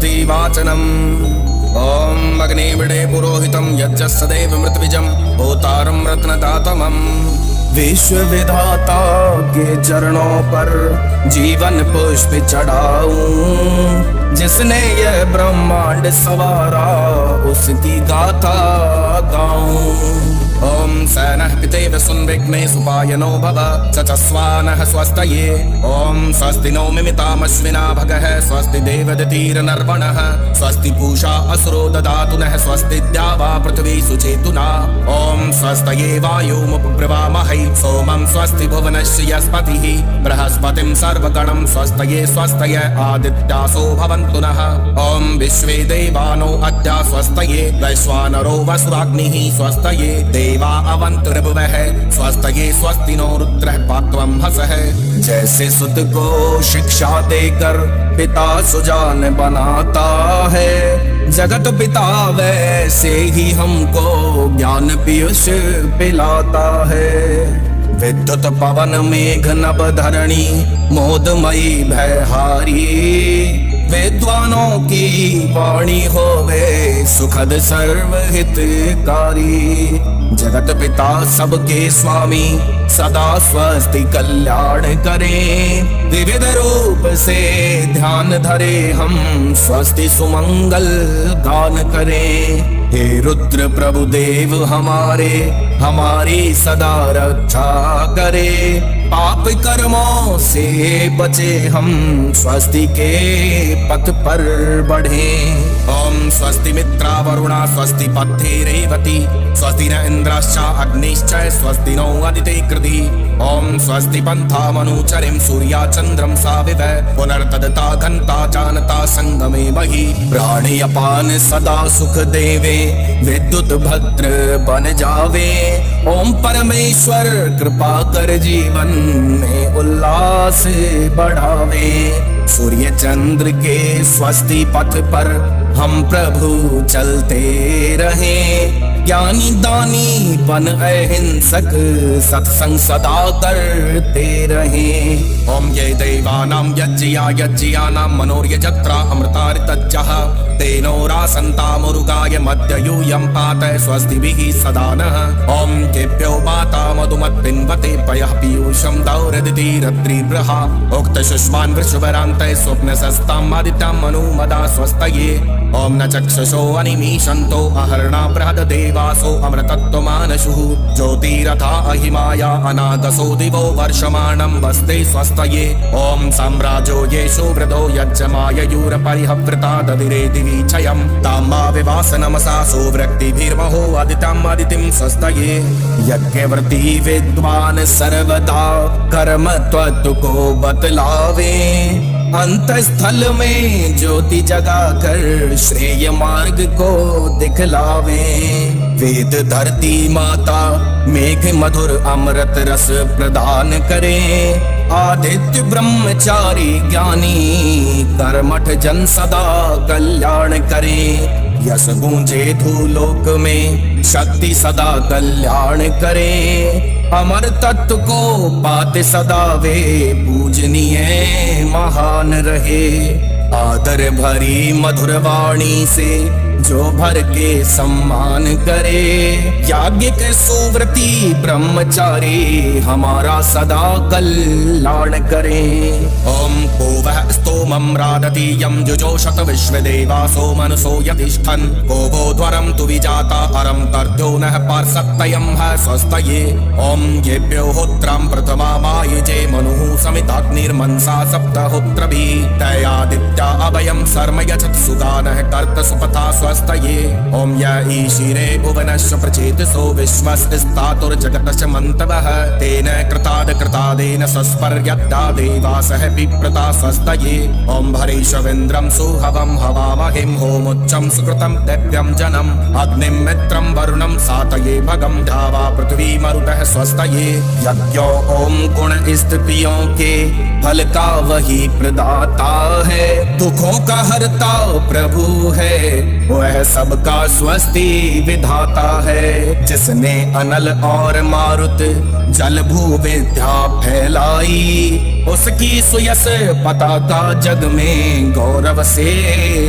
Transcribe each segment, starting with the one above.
स्वस्ति वाचनम्। ॐ अग्निमिडे पुरोहितं यज्ञ सदैव मृतविजं होतारं रत्नदातमम्। विश्व विधाता के चरणों पर जीवन पुष्प चढ़ाऊं, जिसने यह ब्रह्मांड सवारा उसकी गाथा गाऊं। ओम सनः पितेव सुन्विघ्ने सुपायनो भव चचस्वानः स्वस्तये। ओम स्वस्ति नो मिमितामश्विना भगः स्वस्ति देवदतीर्नर्वणः स्वस्ति पूषा असुरो ददातु नः स्वस्ति द्यावा पृथिवी सुचेतुना। ओम स्वस्तये वायुमुपब्रवामहै सोमं स्वस्ति भुवनस्य यस्पतिः बृहस्पतिं सर्वगणं स्वस्तये स्वस्तय आदित्यासो भवन्तु नः। ओम विश्वे देवानो अद्या स्वस्तये वैश्वानरो वसुराग्निः स्वस्तये देवा अवन्तु ऋभवः स्वस्तये स्वस्ति नो रुद्रः पात्वं हसः। जैसे सुत को शिक्षा देकर पिता सुजान बनाता है, जगत पिता वैसे ही हमको ज्ञान पीयूष पिलाता है। विद्युत पवन मेघ नभ धरणी मोदमयी भयहारी, विद्वानों की वाणी होवे सुखद सर्वहितकारी। जगत पिता सबके स्वामी सदा स्वस्ति कल्याण करें, विविध रूप से ध्यान धरे हम स्वस्ति सुमंगल गान करें। हे रुद्र प्रभु देव हमारी सदा रक्षा करे, पाप कर्मों से बचे हम स्वस्ति के पथ पर बढ़े। ओम स्वस्ति मित्रा वरुणा स्वस्ति पत्थे रेवती स्वस्ति न इंद्राश्चा अग्निश्च स्वस्ति नो अदिते कृधि। ओम स्वस्ति पंथा मनुचरिं सूर्या चंद्रम साविव पुनर्तदता घंटा जानता संगमे मही। प्राणी अपान सदा सुख देवे विद्युत भद्र बन जावे। ओम परमेश्वर कृपा कर जीवन में उल्लास बढ़ावे। सूर्य चंद्र के स्वस्ति पथ पर हम प्रभु चलते रहे, ज्ञानी दानी बन अहिंसक सत्संग सदा करते रहे। ओम ये देवानां यज्ञयानां मनोर्यजत्रा अमृतार्तज्जः तेनो रासन्तामुरुगाय मध्य यूयं पात स्वस्तिभिः सदा नः। ओम केभ्यो माता मधुमत्पिन्वते पयः पीयूषं दौरदितिरत्रिबृहा उक्त शुष्मान् वृषभरान्ते स्वप्नसस्ताम् आदित्यं मनुमदा स्वस्तये। ओम न चक्षुषो अनिमीषन्तो अहर्णा बृहद देवासो अमृतत्वमानशुः ज्योतिरथा अहिमाया अनागसो दिवो वर्षमाणं वस्ते स्वस्तये। ओम साम्राज्यो येषु वृदो यज्जमाययूरपरिहवृता ददिरे दिवि क्षयं ताम्बा विवासनमसा सुवृत्तिभिर्महो अदितं अदितिं स्वस्तये। यज्ञव्रती विद्वान सर्वदा कर्म तत्व को बतलावे, अंतस्थल में ज्योति जगा कर श्रेय मार्ग को दिखलावे। वेद धरती माता मेघ मधुर अमृत रस प्रदान करे, आदित्य ब्रह्मचारी ज्ञानी कर्मठ जन सदा कल्याण करे। यश गूंजे धूलोक में शक्ति सदा कल्याण करे, अमर तत्व को पाते सदा वे पूजनीय महान रहे। आदर भरी मधुर वाणी से जो भर के सम्मान करे, याज्ञिक सुव्रती ब्रह्मचारी हमारा सदा कल्याण करे। ओम को वह स्तोमं रादति यम जुजोषत विश्वदेवासो मनसो यतिष्ठन् को बोध्वरं तु विजाता अरं कर्ध्यो नः पार्षत्तयं ह स्वस्तये। ओम येभ्यो होत्रं प्रथमा मायुजे मनुः समिताग्निर्मनसा सप्तहोत्रभिः तयादित्या अभयं शर्म यजत सुगानः कर्त सुपथा स्वस्तये। ओम य ईशिरे भुवनस्य प्रचेतसो विश्वस्तातुर्जगतस्य मन्तवः तेन कृतादेन सस्पर्यद्दा देवासः पिप्रता स्वस्तये। ओम भरेशवेन्द्रं सुहवं हवामहिं होमुच्चं सुकृतं दैव्यं जनम् अग्निं मित्रं वरुणं सातये भगं धावा पृथ्वी मरुतः स्वस्तये। यज्ञो ओम गुण स्थितियों के फल का वही प्रदाता है, दुखों का हरता प्रभु है वह सबका स्वस्ति विधाता है। जिसने अनल और मारुत जल भू विद्या फैलाई, उसकी सुयस पताका जग में गौरव से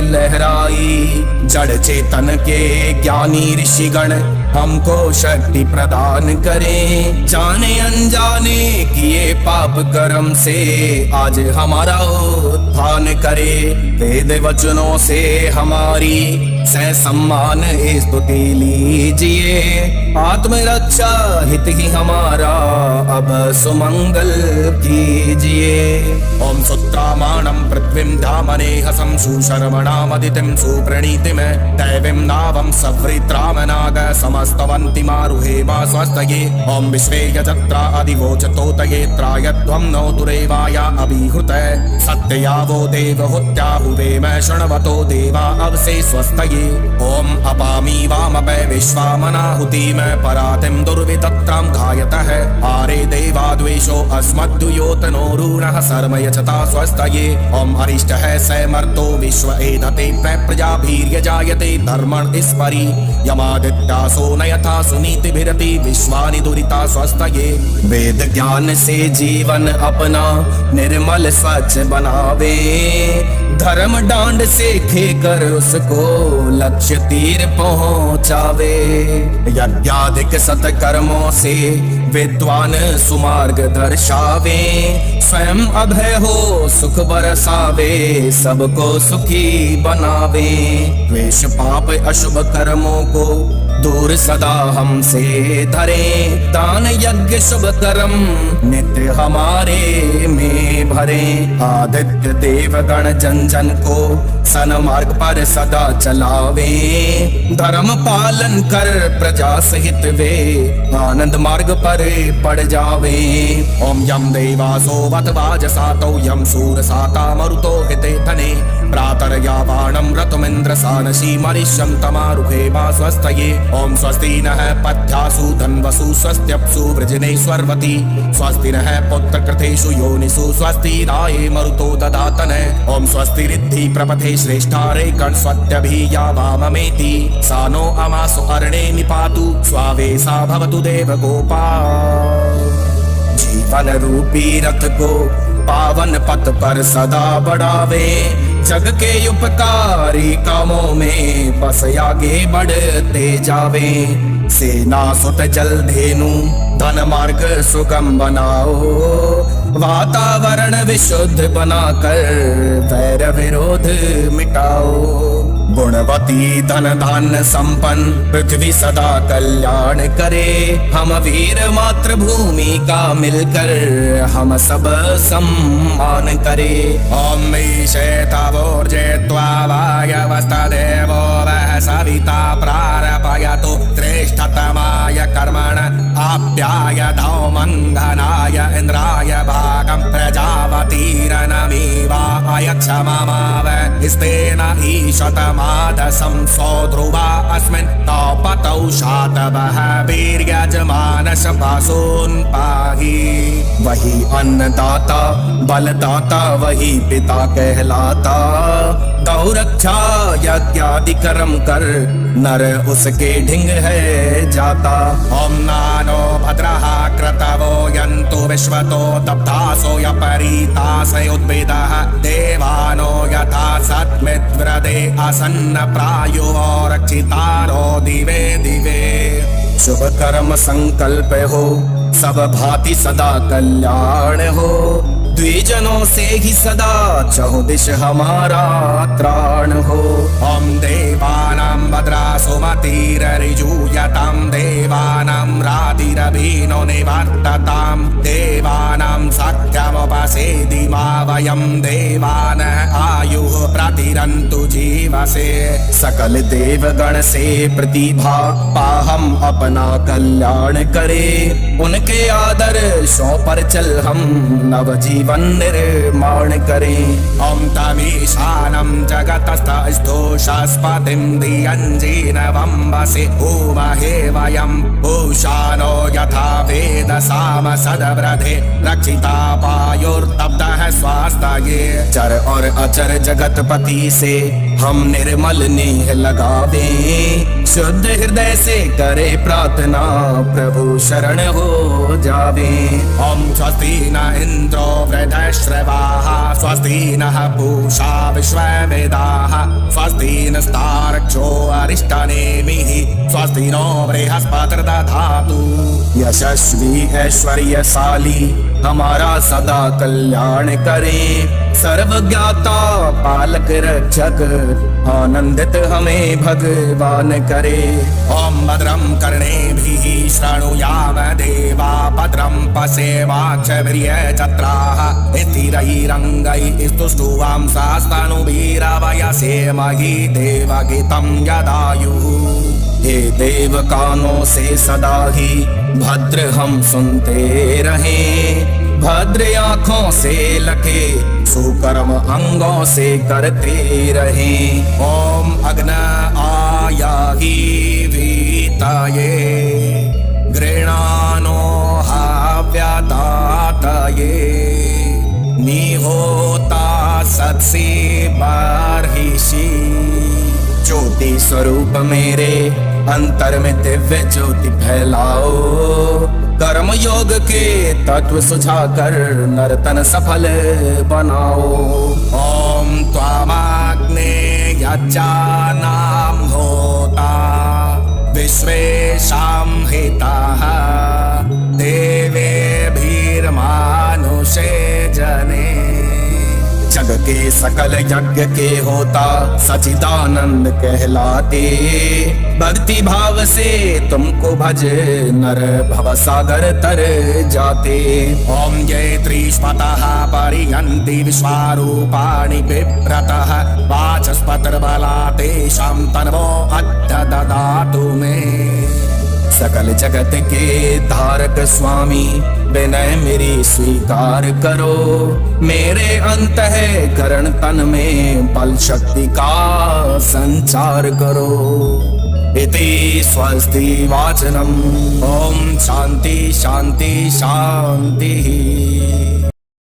लहराई। जड़ चेतन के ज्ञानी ऋषिगण हमको शक्ति प्रदान करें, जाने अनजाने किए पाप कर्म से आज हमारा उत्थान करे। वेद वचनों से हमारी सह सम्मान स्तुति लीजिए, आत्मरक्षा हित ही हमारा अब सुमंगल कीजिए। ओम सुत्रामाणं पृथ्वीं धामनेहसं सुशर्मणामदितिं सुप्रणीतिं दैवीं नावं सवृत्राम नाग समस्तवन्ति मारुहे मा स्वस्तये। ओम विश्वे यजत्रा अधिवोचतोतये त्रायध्वं नो दुरेवाय अभिहृत सत्यया वो देवहुत्याहुवेम शृण्वतो देवा अवसे स्वस्तये। ओम अपामी वामपै विश्वामनाहुतिं परातिं दुर्वितत्रां घायतः आरे देवा द्वेषो अस्मद्युयोतनो रूणः सर्म यचता स्वस्तये। ओम अरिष्टः स मर्तो विश्व एधते प्रजाभिर्यजायते धर्मण स्परि यमादित्यासो नयथा सुनीतिभिरति विश्वानि दुरिता स्वस्तये। वेद ज्ञान से जीवन अपना निर्मल स्वच्छ बनावे, धर्म डांड से खेकर उसको लक्ष्य तीर पहुंचावे। यज्ञाधिक सत्कर्मों से विद्वान सुमार्ग दर्शावे, स्वयं अभय हो सुख बरसावे सबको सुखी बनावे। द्वेष पाप अशुभ कर्मों को दूर सदा हमसे धरे, दान यज्ञ शुभ कर्म नित्य हमारे में भरे। आदित्य देवगण जन जन को सन्मार्ग पर सदा चलावे, धर्म पालन कर प्रजा सहित वे आनंद मार्ग पर पड़ जावे। ओम यम देवासो वत वाजसातौ यम सूर साता मरुतो हिते धने प्रातर यावाणं रतुमिंद्र सानसी मरिष्यं तमारुहे मा स्वस्तये। ओम स्वस्ति नः पथ्यासु धन्वसु स्वस्त्यप्सु वृजनेश्वर्वती स्वस्ति नः पुत्र कृतेषु योनिषु स्वस्ति राये मरुतो ददातन। ओम स्वस्ति रिद्धि प्रपथे श्रेष्ठारे कण्स्वत्यभिया वाममेति सानो अमासु अर्णे निपातु स्वावेशा भवतु देव गोपा। जीवन रूपी रथ को पावन पथ पर सदा बढ़ावे, जग के उपकारी कामों में बस आगे बढ़ते जावे। सेना सुत जल धेनु धन मार्ग सुगम बनाओ, वातावरण विशुद्ध बनाकर वैर विरोध मिटाओ। गुणवती धन धान्य संपन्न पृथ्वी सदा कल्याण करे, हम वीर मातृभूमि का मिलकर हम सब सम्मान करे। ओम ईशेतवोर्जेत्वा वायवस्तदेवो वः सविता प्रारपयतु श्रेष्ठतमाय कर्मण आप्यायतो मंगनाय इंद्राय भागं प्रजावतीरनमीवा अयक्षमामाव स्तेन ईशतमादसं सौध्रुवा अस्मिन् तौपतौ शातवः वीर्यजमानस पासून् पाहि। वही अन्नदाता बलदाता वही पिता कहलाता, गौ रक्षा यज्ञादि कर्म कर नर उसके ढिंग है जाता। ओम नानो भद्रः क्रतवो यन्तु विश्वतो दब्धासो यपरीतास उद्भिदः देवानो यथा सत्मिद्व्रदे आसन्न प्रायुः रक्षितारो दिवे दिवे। शुभ कर्म संकल्प हो सब भांति सदा कल्याण हो, द्विजनों से ही सदा चहुदिश हमारा त्राण हो। ओम देवानां भद्रा सुमतिररिजूयतां देवानां रातिरभिनो निवर्ततां देवानां सख्यमुपसेदि मा वयं देवान आयुः प्रतिरन्तु जीवसे। सकल देवगण से प्रतिभा पाहम अपना कल्याण करे, उनके आदर सौ पर चल हम नव जीवन निर्माण करें। ओम तमीशानं जगतस्थस्थोषस्पतिं धियञ्जीनवं वसे उमहे वयं उषानो यथा वेद साम सदव्रधे रक्षिता वायुर्तप्तः स्वास्थये। चर और अचर जगतपति से हम निर्मल नेह लगावे, शुद्ध हृदय से करे प्रार्थना, प्रभु शरण हो जावे। ओम स्वस्ति न इंद्रो वृद्धश्रवाः, स्वस्ति नः पूषा विश्ववेदाः, स्वस्ति नस्तार्क्ष्यो अरिष्टनेमिः, स्वस्ति नो बृहस्पतिर्दधातु। यशस्वी ऐश्वर्यशाली हमारा सदा कल्याण करे, सर्वज्ञाता पालक रक्षक आनंदित हमें भगवान करे। ओम भद्रं कर्णेभिः शृणुयाम देवा, भद्रं पश्येमाक्षभिर्यजत्राः, स्थिरैरङ्गैः स्तुष्टुवांसास्तनूभिरवयसेमहि देवगीतं यदायुः। हे देव कानों से सदा ही भद्र हम सुनते रहें, भद्र आँखों से लखे सुकर्म अंगों से करते रहें। ओम अग्न आयाहि वीतये, गृणानो हव्यदातये, निहोता सत्सि बर्हिषि। ज्योति स्वरूप मेरे अंतर में दिव्य ज्योति फैलाओ, कर्म योग के तत्व सुझाकर नर्तन सफल बनाओ। ओम त्वामाग्ने यज्ञानां होता, विश्वेशां हिताः, देवेभिर्मानुषे जने। जग के सकल यज्ञ के होता सचिदानंद कहलाते, भक्ति भाव से तुमको भज नर भव सागर तर जाते। ओम जय त्रिष्पतः परियन्ति विश्वारूपाणि बिभ्रतः, वाचस्पतिर्बला तेषां तन्वो अद्य ददातु मे। सकल जगत के धारक स्वामी विनय मेरी स्वीकार करो, मेरे अंतःकरण तन में बल शक्ति का संचार करो। इति स्वस्ति वाचनम्। ओम शांति शांति शांति।